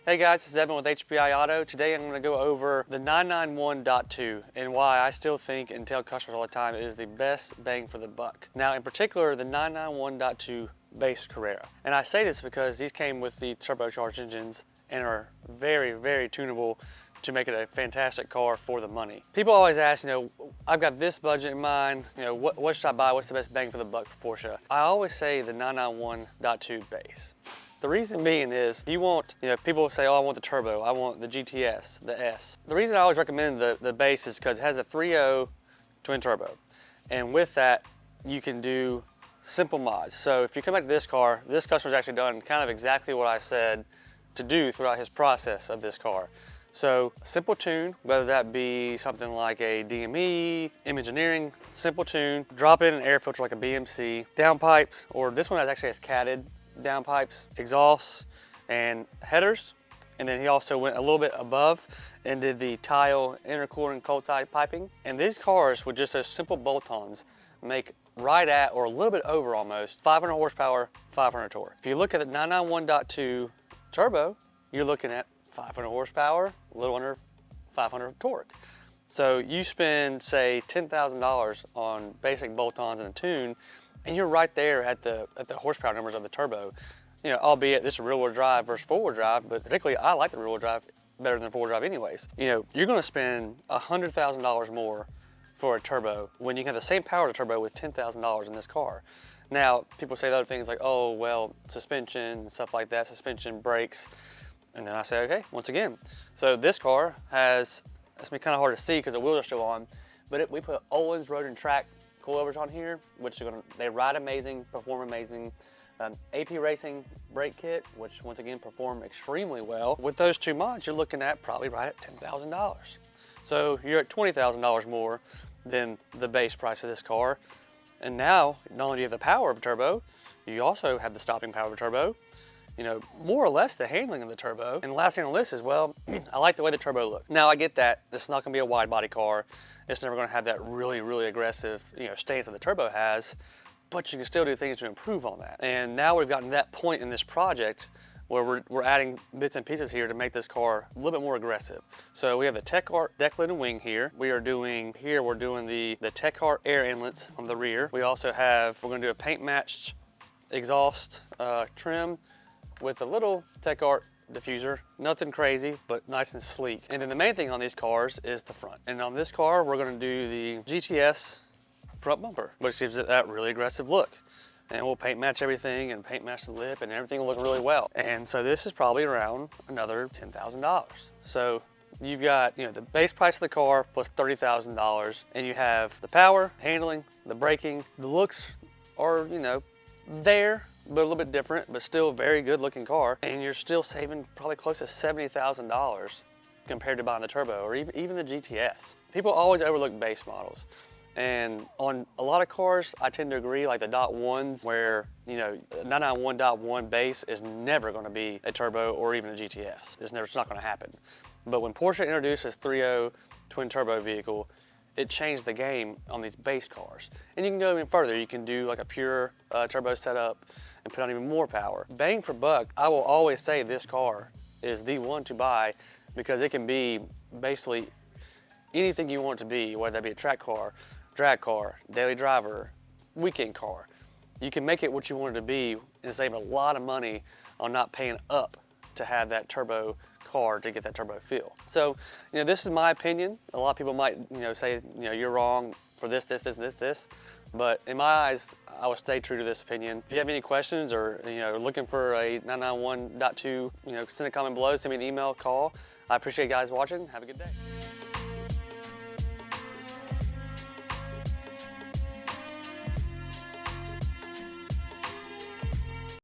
Hey guys, it's Evan with HPI Auto. Today I'm going to go over the 991.2 and why I still think and tell customers all the time it is the best bang for the buck. Now in particular, the 991.2 base Carrera. And I say this because these came with the turbocharged engines and are very, very tunable to make it a fantastic car for the money. People always ask, I've got this budget in mind, what should I buy? What's the best bang for the buck for Porsche? I always say the 991.2 base. The reason being is you want, people say, oh, I want the turbo, I want the GTS, the S. The reason I always recommend the base is because it has a 3.0 twin turbo. And with that, you can do simple mods. So if you come back to this car, this customer's actually done kind of exactly what I said to do throughout his process of this car. So simple tune, whether that be something like a DME, Imagineering, simple tune, drop in an air filter like a BMC, downpipes, or this one actually has catted downpipes, exhausts, and headers. And then he also went a little bit above and did the tile intercooling cold side piping. And these cars with just those simple bolt-ons make right at or a little bit over almost 500 horsepower, 500 torque. If you look at the 991.2 turbo, you're looking at 500 horsepower, a little under 500 torque. So you spend, say, $10,000 on basic bolt-ons and a tune, and you're right there at the horsepower numbers of the turbo. Albeit this is rear-wheel drive versus four-wheel drive, but particularly I like the rear-wheel drive better than four-wheel drive anyways. You're gonna spend $100,000 more for a turbo when you can have the same power as a turbo with $10,000 in this car. Now, people say other things like, oh, well, suspension and stuff like that, suspension, brakes. And then I say, okay, once again. So this car has, it's gonna be kind of hard to see because the wheels are still on, but we put Olin's Road and Track coilovers on here, which they ride amazing, perform amazing. AP Racing brake kit, which once again perform extremely well. With those two mods, you're looking at probably right at $10,000. So you're at $20,000 more than the base price of this car. And now, not only do you have the power of a turbo, you also have the stopping power of a turbo, more or less the handling of the turbo. And the last thing on the list is, well, I like the way the turbo looks. Now I get that it's not gonna be a wide body car. It's never gonna have that really, really aggressive, stance that the turbo has, but you can still do things to improve on that. And now we've gotten to that point in this project where we're adding bits and pieces here to make this car a little bit more aggressive. So we have the Tech Art deck lid and wing here. We're doing the Tech Art air inlets on the rear. We're gonna do a paint matched exhaust trim with a little Tech Art diffuser. Nothing crazy, but nice and sleek. And then the main thing on these cars is the front. And on this car, we're gonna do the GTS front bumper, which gives it that really aggressive look. And we'll paint match everything and paint match the lip and everything will look really well. And so this is probably around another $10,000. So you've got, the base price of the car plus $30,000, and you have the power, handling, the braking. The looks are, there, but a little bit different, but still a very good looking car. And you're still saving probably close to $70,000 compared to buying the turbo or even the GTS. People always overlook base models. And on a lot of cars, I tend to agree, like the .1s where, 991.1 base is never gonna be a turbo or even a GTS. It's not gonna happen. But when Porsche introduced this 3.0 twin turbo vehicle, it changed the game on these base cars. And you can go even further. You can do like a pure turbo setup and put on even more power. Bang for buck, I will always say this car is the one to buy because it can be basically anything you want it to be, whether that be a track car, drag car, daily driver, weekend car. You can make it what you want it to be and save a lot of money on not paying up to have that turbo car to get that turbo feel. So, this is my opinion. A lot of people might, say, you're wrong for this, but in my eyes, I will stay true to this opinion. If you have any questions or, looking for a 991.2, send a comment below, send me an email, call. I appreciate you guys watching. Have a good day.